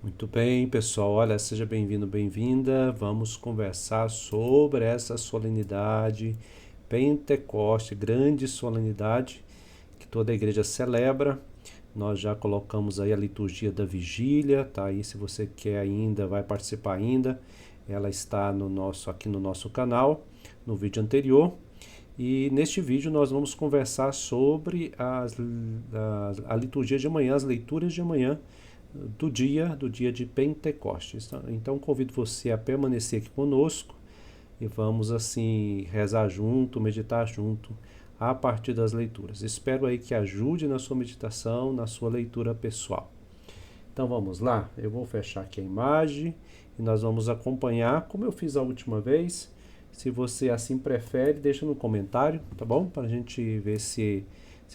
Muito bem, pessoal. Olha, seja bem-vindo, bem-vinda. Vamos conversar sobre essa solenidade Pentecoste, grande solenidade que toda a igreja celebra. Nós já colocamos aí a liturgia da vigília, tá aí se você quer ainda, vai participar ainda. Ela está aqui no nosso canal, no vídeo anterior. E neste vídeo nós vamos conversar sobre a liturgia de amanhã, as leituras de amanhã do dia de Pentecostes. Então convido você a permanecer aqui conosco e vamos assim rezar junto, meditar junto a partir das leituras. Espero aí que ajude na sua meditação, na sua leitura pessoal. Então vamos lá, eu vou fechar aqui a imagem e nós vamos acompanhar como eu fiz a última vez. Se você assim prefere, deixa no comentário, tá bom? Para a gente ver se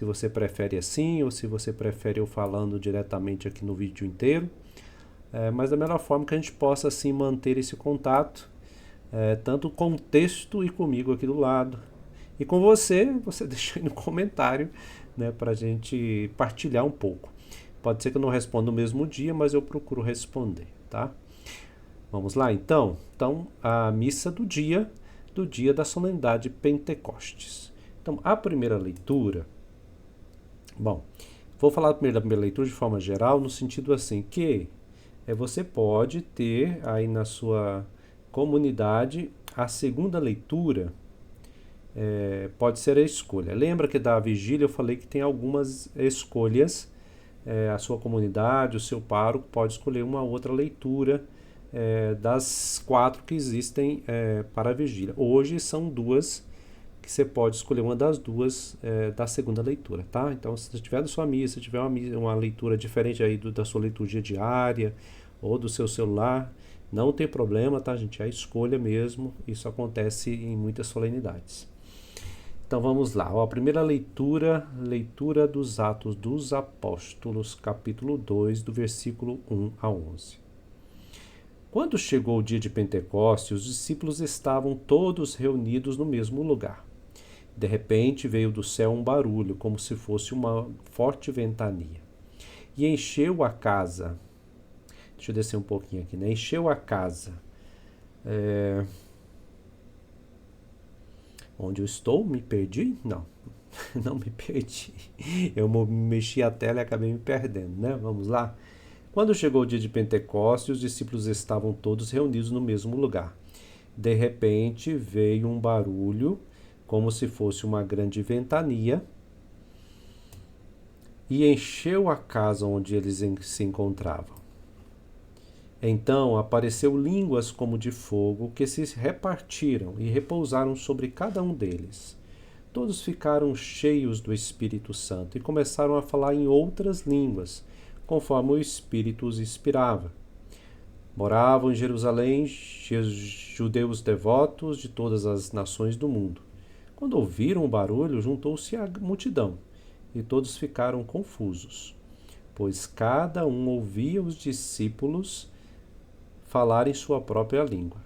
você prefere assim ou se você prefere eu falando diretamente aqui no vídeo inteiro. Mas da melhor forma que a gente possa assim manter esse contato, tanto com o texto e comigo aqui do lado. E com você deixa aí no comentário, né, para a gente partilhar um pouco. Pode ser que eu não responda no mesmo dia, mas eu procuro responder, tá? Vamos lá então? Então, a missa do dia da solenidade Pentecostes. Então, a primeira leitura, bom, vou falar primeiro da primeira leitura de forma geral, no sentido assim que você pode ter aí na sua comunidade a segunda leitura, pode ser a escolha. Lembra que da vigília eu falei que tem algumas escolhas, a sua comunidade, o seu pároco pode escolher uma outra leitura das 4 que existem para a vigília. Hoje são 2 que você pode escolher uma das 2 da segunda leitura, tá? Então, se você tiver na sua missa, se tiver uma leitura diferente aí da sua liturgia diária ou do seu celular, não tem problema, tá, gente? É a escolha mesmo, isso acontece em muitas solenidades. Então vamos lá, a primeira leitura dos Atos dos Apóstolos, capítulo 2, do versículo 1 a 11. Quando chegou o dia de Pentecostes, os discípulos estavam todos reunidos no mesmo lugar. De repente veio do céu um barulho, como se fosse uma forte ventania, e encheu a casa. Deixa eu descer um pouquinho aqui, né? Encheu a casa. Onde eu estou? Me perdi? Não, não me perdi. Eu mexi a tela e acabei me perdendo, né? Vamos lá? Quando chegou o dia de Pentecostes, os discípulos estavam todos reunidos no mesmo lugar. De repente veio um barulho, como se fosse uma grande ventania, e encheu a casa onde eles se encontravam. Então apareceu línguas como de fogo que se repartiram e repousaram sobre cada um deles. Todos ficaram cheios do Espírito Santo e começaram a falar em outras línguas, conforme o Espírito os inspirava. Moravam em Jerusalém judeus devotos de todas as nações do mundo. Quando ouviram o barulho, juntou-se a multidão, e todos ficaram confusos, pois cada um ouvia os discípulos falar em sua própria língua.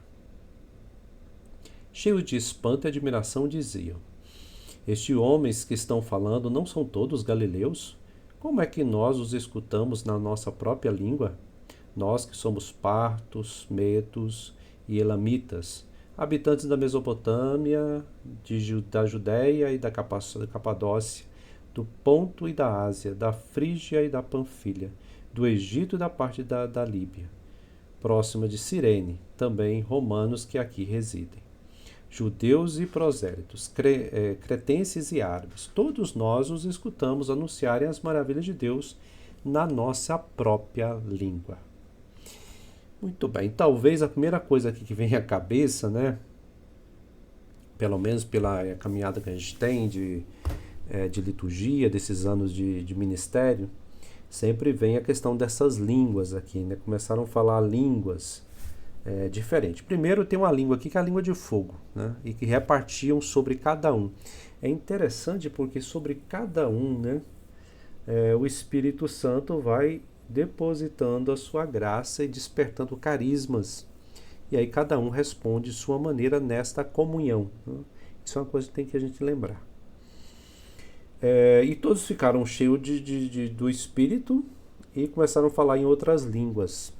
Cheios de espanto e admiração, diziam: Estes homens que estão falando não são todos galileus? Como é que nós os escutamos na nossa própria língua? Nós que somos partos, medos e elamitas, habitantes da Mesopotâmia, da Judéia e da Capadócia, do Ponto e da Ásia, da Frígia e da Panfilha, do Egito e da parte da Líbia, próxima de Cirene, também romanos que aqui residem. Judeus e prosélitos, cretenses e árabes, todos nós os escutamos anunciarem as maravilhas de Deus na nossa própria língua. Muito bem, talvez a primeira coisa aqui que vem à cabeça, né, pelo menos pela caminhada que a gente tem de liturgia, desses anos de ministério, sempre vem a questão dessas línguas aqui, né? Começaram a falar línguas diferentes. Primeiro tem uma língua aqui que é a língua de fogo, né? E que repartiam sobre cada um. É interessante porque sobre cada um, né, o Espírito Santo vai depositando a sua graça e despertando carismas. E aí cada um responde de sua maneira nesta comunhão, né? Isso é uma coisa que tem que a gente lembrar. E todos ficaram cheios do Espírito e começaram a falar em outras línguas.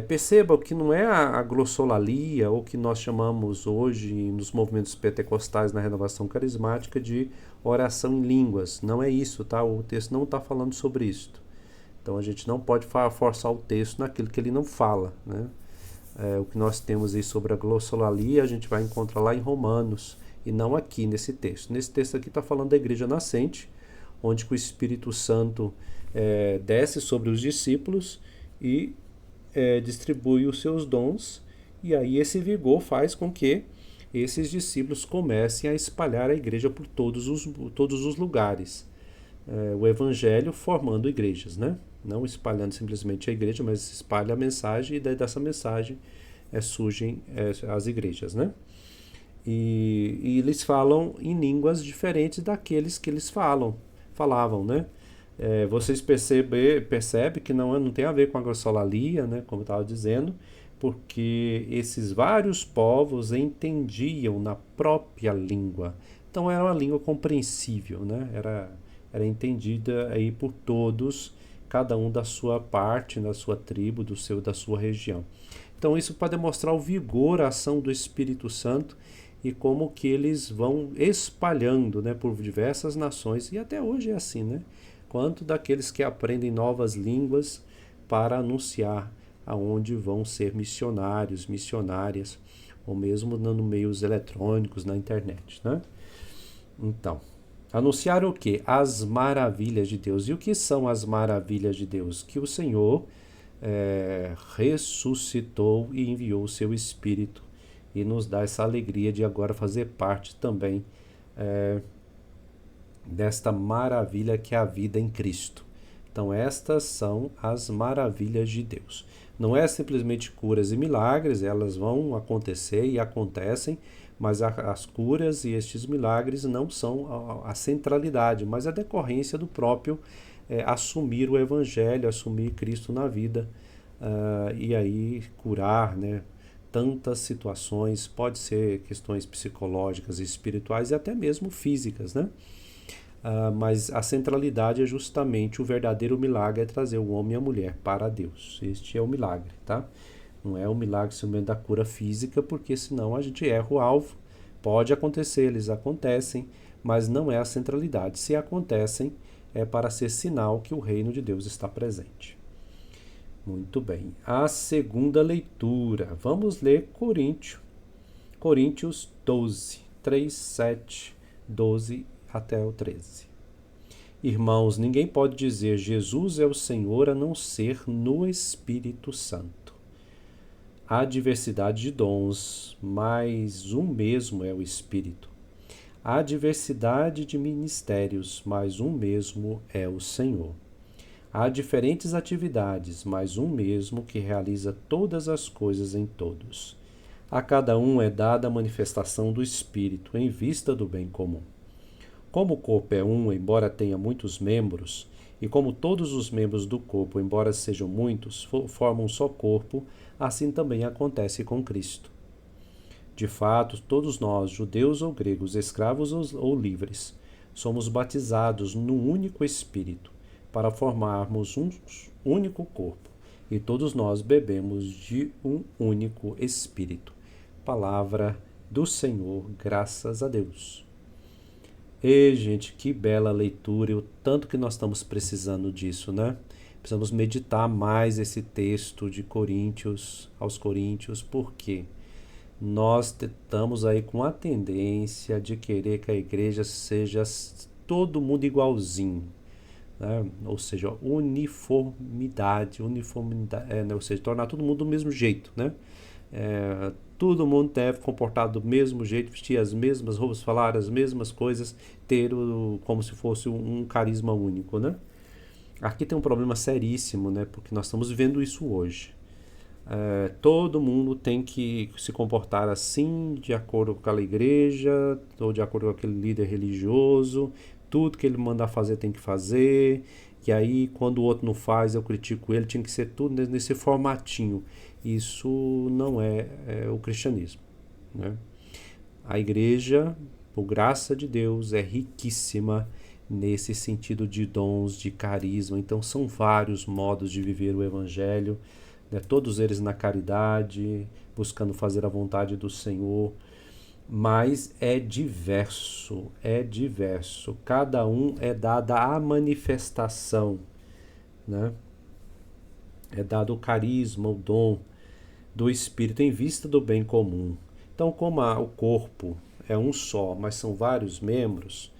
Perceba que não é a glossolalia, ou que nós chamamos hoje nos movimentos pentecostais na renovação carismática de oração em línguas. Não é isso, tá? O texto não está falando sobre isso. Então a gente não pode forçar o texto naquilo que ele não fala, né? O que nós temos aí sobre a glossolalia a gente vai encontrar lá em Romanos e não aqui nesse texto. Nesse texto aqui está falando da igreja nascente, onde o Espírito Santo desce sobre os discípulos e distribui os seus dons, e aí esse vigor faz com que esses discípulos comecem a espalhar a igreja por todos os lugares. O evangelho formando igrejas, né? Não espalhando simplesmente a igreja, mas espalha a mensagem, e daí dessa mensagem surgem as igrejas, né? E eles falam em línguas diferentes daqueles que eles falavam, né? Vocês percebem que não tem a ver com a glossolalia, né, como eu estava dizendo, porque esses vários povos entendiam na própria língua. Então era uma língua compreensível, né? Era entendida aí por todos, cada um da sua parte, da sua tribo, da sua região. Então isso para demonstrar o vigor, a ação do Espírito Santo e como que eles vão espalhando, né, por diversas nações, e até hoje é assim, né? Quanto daqueles que aprendem novas línguas para anunciar aonde vão ser missionários, missionárias, ou mesmo no meios eletrônicos, na internet, né? Então, anunciar o quê? As maravilhas de Deus. E o que são as maravilhas de Deus? Que o Senhor ressuscitou e enviou o seu Espírito e nos dá essa alegria de agora fazer parte também desta maravilha que é a vida em Cristo. Então estas são as maravilhas de Deus. Não é simplesmente curas e milagres, elas vão acontecer e acontecem, mas as curas e estes milagres não são a centralidade, mas a decorrência do próprio assumir o Evangelho, assumir Cristo na vida, e aí curar, né, tantas situações, pode ser questões psicológicas e espirituais e até mesmo físicas, né? Mas a centralidade é justamente o verdadeiro milagre, é trazer o homem e a mulher para Deus. Este é o milagre, tá? Não é o milagre simplesmente da cura física, porque senão a gente erra o alvo. Pode acontecer, eles acontecem, mas não é a centralidade. Se acontecem, é para ser sinal que o reino de Deus está presente. Muito bem. A segunda leitura. Vamos ler Coríntios 12, 3, 7, 12 até o 13. Irmãos, ninguém pode dizer Jesus é o Senhor a não ser no Espírito Santo. Há diversidade de dons, mas um mesmo é o Espírito. Há diversidade de ministérios, mas um mesmo é o Senhor. Há diferentes atividades, mas um mesmo que realiza todas as coisas em todos. A cada um é dada a manifestação do Espírito em vista do bem comum. Como o corpo é um, embora tenha muitos membros, e como todos os membros do corpo, embora sejam muitos, formam um só corpo, assim também acontece com Cristo. De fato, todos nós, judeus ou gregos, escravos ou livres, somos batizados num único Espírito, para formarmos um único corpo, e todos nós bebemos de um único Espírito. Palavra do Senhor, graças a Deus. E, gente, que bela leitura, e o tanto que nós estamos precisando disso, né? Precisamos meditar mais esse texto de aos Coríntios, porque nós estamos aí com a tendência de querer que a igreja seja todo mundo igualzinho, né? Ou seja, uniformidade, ou seja, tornar todo mundo do mesmo jeito, né? Todo mundo deve comportar do mesmo jeito, vestir as mesmas roupas, falar as mesmas coisas, ter como se fosse um carisma único, né? Aqui tem um problema seríssimo, né? Porque nós estamos vivendo isso hoje. Todo mundo tem que se comportar assim, de acordo com aquela igreja, ou de acordo com aquele líder religioso. Tudo que ele mandar fazer tem que fazer. E aí, quando o outro não faz, eu critico ele. Tinha que ser tudo nesse formatinho. Isso não é o cristianismo, né? A igreja, por graça de Deus, é riquíssima nesse sentido de dons, de carisma. Então são vários modos de viver o evangelho. né? Todos eles na caridade, buscando fazer a vontade do Senhor, mas é diverso, cada um é dada a manifestação, né? É dado o carisma, o dom do Espírito em vista do bem comum. Então, como o corpo é um só, mas são vários membros,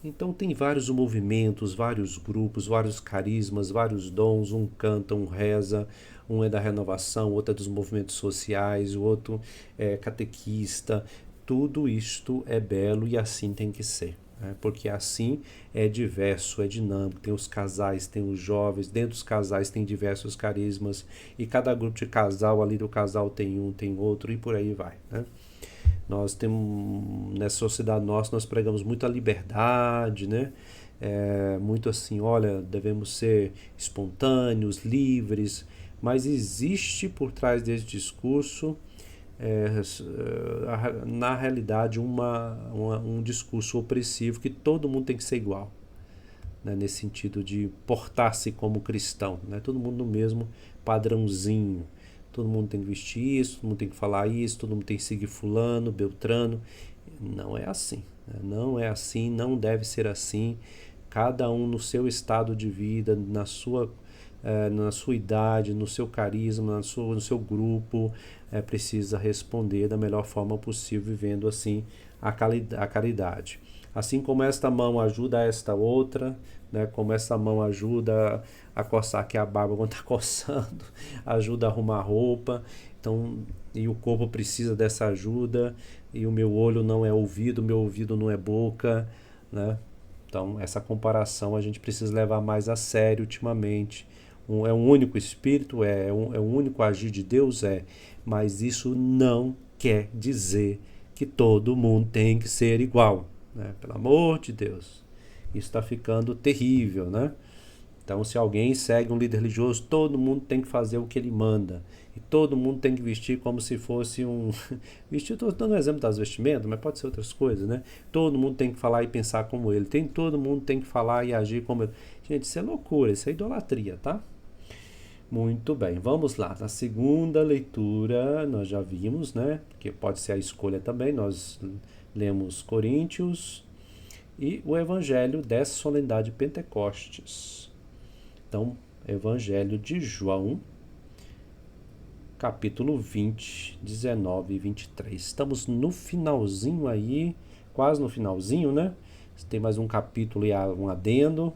então tem vários movimentos, vários grupos, vários carismas, vários dons. Um canta, um reza, um é da renovação, outro é dos movimentos sociais, o outro é catequista. Tudo isto é belo e assim tem que ser, né? Porque assim é diverso, é dinâmico. Tem os casais, tem os jovens, dentro dos casais tem diversos carismas, e cada grupo de casal, ali do casal tem um, tem outro, e por aí vai, né? Nós temos, nessa sociedade nossa, nós pregamos muita liberdade, né? Muito assim, olha, devemos ser espontâneos, livres, mas existe por trás desse discurso, é, na realidade, um discurso opressivo, que todo mundo tem que ser igual, né? Nesse sentido de portar-se como cristão, né? Todo mundo no mesmo padrãozinho. Todo mundo tem que vestir isso, todo mundo tem que falar isso, todo mundo tem que seguir fulano, beltrano. Não é assim, né? Não é assim, não deve ser assim. Cada um no seu estado de vida, na sua idade, no seu carisma, no seu grupo, precisa responder da melhor forma possível, vivendo assim a caridade. Assim como esta mão ajuda esta outra, né? Como essa mão ajuda a coçar aqui a barba quando está coçando, ajuda a arrumar a roupa. Então, e o corpo precisa dessa ajuda, e o meu olho não é ouvido, o meu ouvido não é boca, né? Então, essa comparação a gente precisa levar mais a sério ultimamente. É um único Espírito, é um único agir de Deus, mas isso não quer dizer que todo mundo tem que ser igual, né? Pelo amor de Deus. Isso está ficando terrível, né? Então, se alguém segue um líder religioso, todo mundo tem que fazer o que ele manda. E todo mundo tem que vestir como se fosse um... Vestir, estou dando um exemplo das vestimentas, mas pode ser outras coisas, né? Todo mundo tem que falar e pensar como ele. Todo mundo tem que falar e agir como ele. Gente, isso é loucura, isso é idolatria, tá? Muito bem, vamos lá. Na segunda leitura, nós já vimos, né? Que pode ser a escolha também. Nós lemos Coríntios e o Evangelho dessa solenidade de Pentecostes. Então, Evangelho de João, capítulo 20, 19 e 23. Estamos no finalzinho aí, quase no finalzinho, né? Tem mais um capítulo e um adendo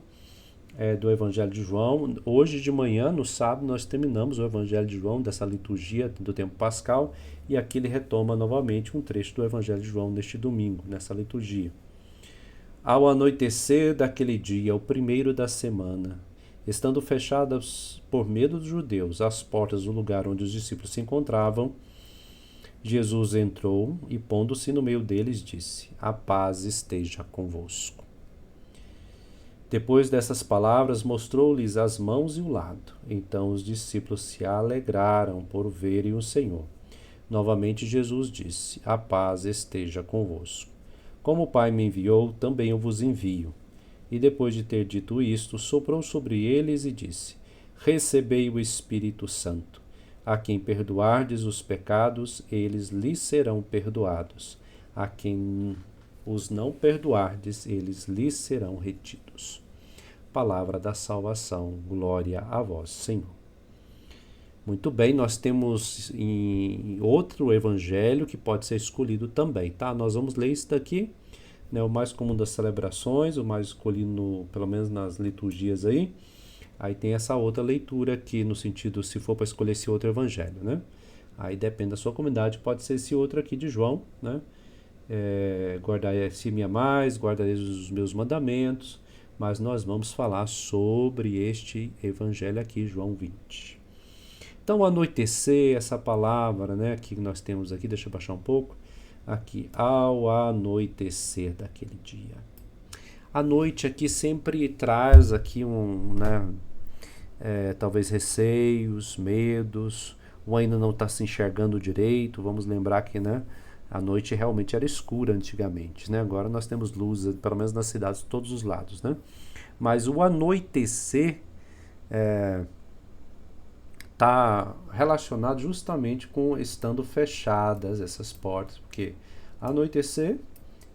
do Evangelho de João. Hoje de manhã, no sábado, nós terminamos o Evangelho de João, dessa liturgia do tempo pascal, e aqui ele retoma novamente um trecho do Evangelho de João neste domingo, nessa liturgia. Ao anoitecer daquele dia, o primeiro da semana, estando fechadas por medo dos judeus as portas do lugar onde os discípulos se encontravam, Jesus entrou e, pondo-se no meio deles, disse: A paz esteja convosco. Depois dessas palavras, mostrou-lhes as mãos e o lado. Então os discípulos se alegraram por verem o Senhor. Novamente Jesus disse: A paz esteja convosco. Como o Pai me enviou, também eu vos envio. E depois de ter dito isto, soprou sobre eles e disse: Recebei o Espírito Santo. A quem perdoardes os pecados, eles lhes serão perdoados. A quem os não perdoardes, eles lhes serão retidos. Palavra da salvação. Glória a vós, Senhor. Muito bem, nós temos em outro evangelho que pode ser escolhido também, tá? Nós vamos ler isso daqui, né? O mais comum das celebrações, o mais escolhido, pelo menos nas liturgias aí. Aí tem essa outra leitura aqui, no sentido, se for para escolher esse outro evangelho, né? Aí depende da sua comunidade, pode ser esse outro aqui de João, né? Guardai-se-me a mais, guardareis os meus mandamentos, mas nós vamos falar sobre este evangelho aqui, João 20. Então, anoitecer, essa palavra, né, que nós temos aqui, deixa eu baixar um pouco, aqui, ao anoitecer daquele dia. A noite aqui sempre traz aqui talvez receios, medos, ou ainda não está se enxergando direito. Vamos lembrar que, né, a noite realmente era escura antigamente, né? Agora nós temos luzes, pelo menos nas cidades, de todos os lados, né? Mas o anoitecer está relacionado justamente com estando fechadas essas portas, porque anoitecer,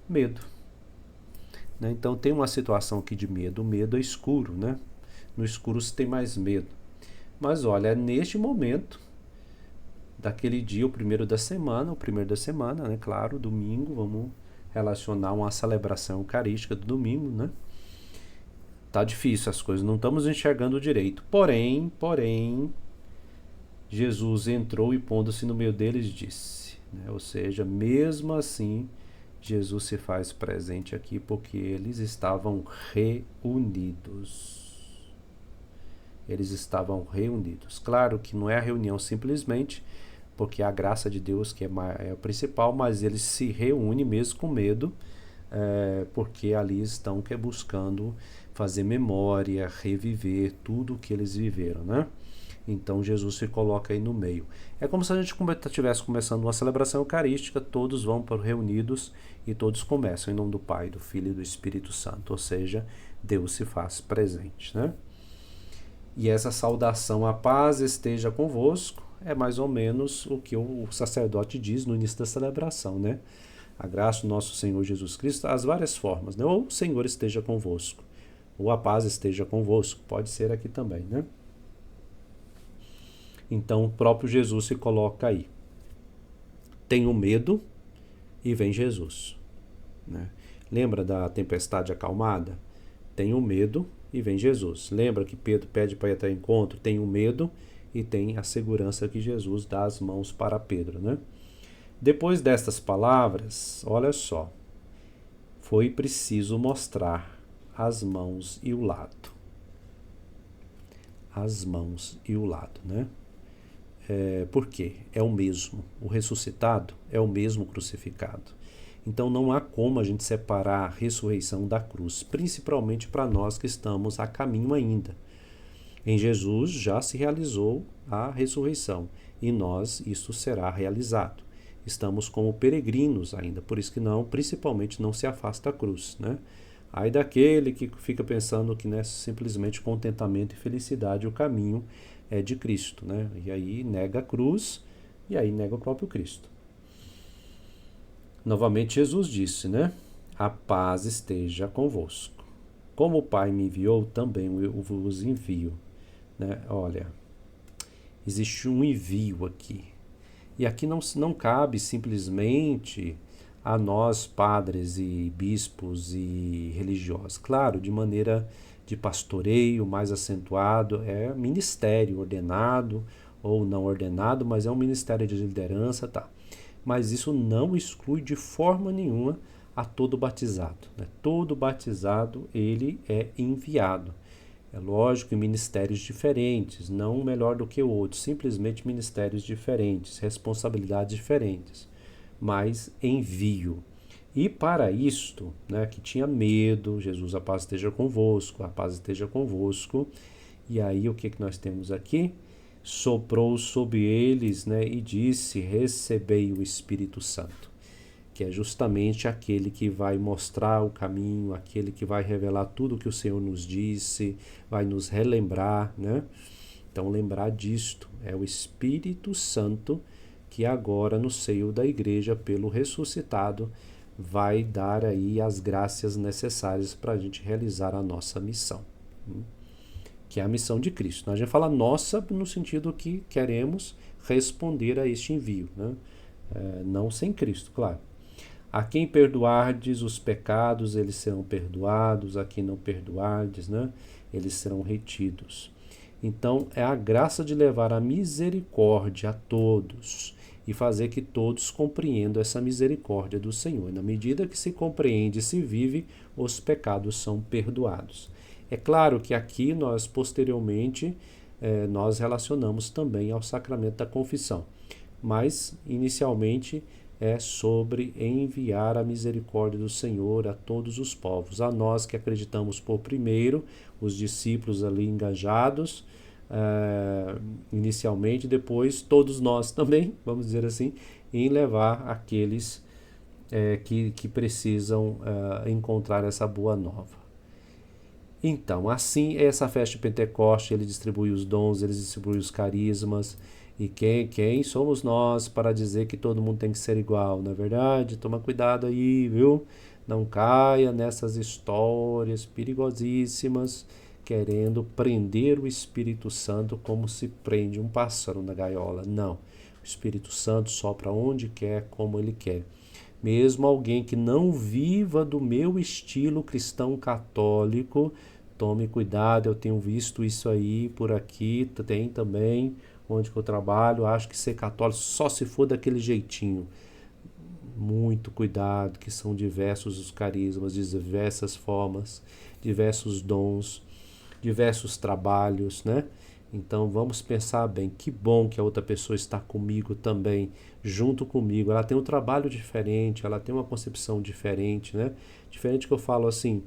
medo. Né? Então tem uma situação aqui de medo. O medo é escuro, né? No escuro se tem mais medo. Mas olha, é neste momento daquele dia, o primeiro da semana, né? Claro, domingo, vamos relacionar uma celebração eucarística do domingo, né? Tá difícil as coisas, não estamos enxergando direito. Porém, Jesus entrou e pondo-se no meio deles disse, né? Ou seja, mesmo assim, Jesus se faz presente aqui porque eles estavam reunidos. Eles estavam reunidos. Claro que não é a reunião simplesmente porque a graça de Deus que é o principal, mas eles se reúnem mesmo com medo, porque ali estão buscando fazer memória, reviver tudo o que eles viveram, né? Então Jesus se coloca aí no meio. É como se a gente estivesse começando uma celebração eucarística, todos vão para reunidos e todos começam em nome do Pai, do Filho e do Espírito Santo, ou seja, Deus se faz presente, né? E essa saudação, a paz esteja convosco, é mais ou menos o que o sacerdote diz no início da celebração, né? A graça do nosso Senhor Jesus Cristo, as várias formas, né? Ou o Senhor esteja convosco, ou a paz esteja convosco, pode ser aqui também, né? Então o próprio Jesus se coloca aí. Tenho medo e vem Jesus, né? Lembra da tempestade acalmada? Tenho medo e vem Jesus. Lembra que Pedro pede para ir até o encontro? Tenho medo e tem a segurança que Jesus dá as mãos para Pedro, né? Depois destas palavras, olha só, foi preciso mostrar as mãos e o lado. As mãos e o lado, né? Por quê? É o mesmo. O ressuscitado é o mesmo crucificado. Então não há como a gente separar a ressurreição da cruz, principalmente para nós que estamos a caminho ainda. Em Jesus já se realizou a ressurreição e nós isso será realizado. Estamos como peregrinos ainda, por isso que principalmente não se afasta a cruz, né? Aí daquele que fica pensando que não é simplesmente contentamento e felicidade o caminho é de Cristo, né? E aí nega a cruz e aí nega o próprio Cristo. Novamente Jesus disse, né? A paz esteja convosco. Como o Pai me enviou, também eu vos envio, né? Olha, existe um envio aqui. E aqui não cabe simplesmente a nós, padres e bispos e religiosos. Claro, de maneira de pastoreio mais acentuado, é ministério ordenado ou não ordenado, mas é um ministério de liderança, tá? Mas isso não exclui de forma nenhuma a todo batizado, né? Todo batizado, ele é enviado. É lógico, em ministérios diferentes, não um melhor do que o outro, simplesmente ministérios diferentes, responsabilidades diferentes, mas envio. E para isto, né, que tinha medo, Jesus, a paz esteja convosco, a paz esteja convosco. E aí o que nós temos aqui? Soprou sobre eles, né, e disse, recebei o Espírito Santo, que é justamente aquele que vai mostrar o caminho, aquele que vai revelar tudo o que o Senhor nos disse, vai nos relembrar, né? Então lembrar disto, é o Espírito Santo que agora no seio da igreja, pelo ressuscitado, vai dar aí as graças necessárias para a gente realizar a nossa missão, que é a missão de Cristo. A gente fala nossa no sentido que queremos responder a este envio, né? Não sem Cristo, claro. A quem perdoardes os pecados, eles serão perdoados. A quem não perdoardes, né, eles serão retidos. Então, é a graça de levar a misericórdia a todos e fazer que todos compreendam essa misericórdia do Senhor. E na medida que se compreende e se vive, os pecados são perdoados. É claro que aqui nós, posteriormente, nós relacionamos também ao sacramento da confissão. Mas, inicialmente, é sobre enviar a misericórdia do Senhor a todos os povos. A nós que acreditamos por primeiro, os discípulos ali engajados, inicialmente, depois todos nós também, vamos dizer assim, em levar aqueles que precisam encontrar essa boa nova. Então, assim, essa festa de Pentecoste, ele distribui os dons, ele distribui os carismas. E quem somos nós para dizer que todo mundo tem que ser igual, não é verdade? Toma cuidado aí, viu? Não caia nessas histórias perigosíssimas, querendo prender o Espírito Santo como se prende um pássaro na gaiola. Não. O Espírito Santo sopra onde quer, como ele quer. Mesmo alguém que não viva do meu estilo cristão católico, tome cuidado, eu tenho visto isso aí por aqui, tem também, onde que eu trabalho, acho que ser católico só se for daquele jeitinho. Muito cuidado, que são diversos os carismas, diversas formas, diversos dons, diversos trabalhos, né? Então vamos pensar bem, que bom que a outra pessoa está comigo também, junto comigo. Ela tem um trabalho diferente, ela tem uma concepção diferente, né? Diferente que eu falo assim,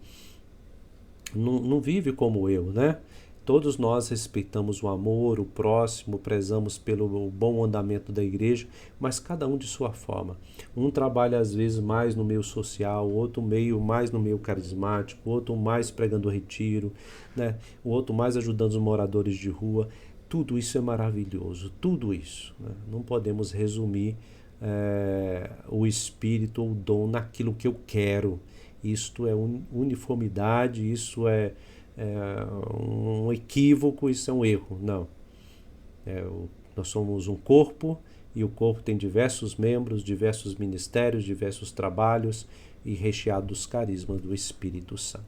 não vive como eu, né? Todos nós respeitamos o amor, o próximo, prezamos pelo bom andamento da igreja, mas cada um de sua forma. Um trabalha às vezes mais no meio social, outro meio mais no meio carismático, outro mais pregando retiro, né? O outro mais ajudando os moradores de rua. Tudo isso é maravilhoso, tudo isso, né? Não podemos resumir o espírito ou o dom naquilo que eu quero. Isto é uniformidade, isso é um equívoco, isso é um erro. Não. Nós somos um corpo e o corpo tem diversos membros, diversos ministérios, diversos trabalhos e recheado dos carismas do Espírito Santo.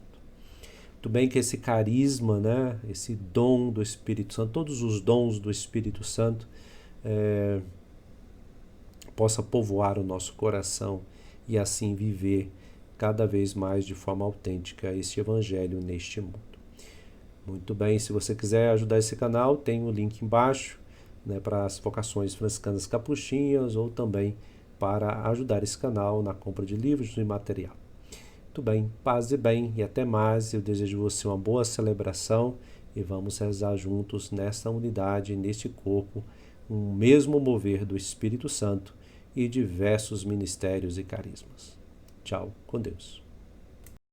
Muito bem que esse carisma, né, esse dom do Espírito Santo, todos os dons do Espírito Santo possa povoar o nosso coração e assim viver cada vez mais de forma autêntica este evangelho neste mundo. Muito bem, se você quiser ajudar esse canal, tem o link embaixo, né, para as vocações franciscanas capuchinhas ou também para ajudar esse canal na compra de livros e material. Muito bem, paz e bem e até mais. Eu desejo a você uma boa celebração e vamos rezar juntos nesta unidade, neste corpo, um mesmo mover do Espírito Santo e diversos ministérios e carismas. Tchau, com Deus.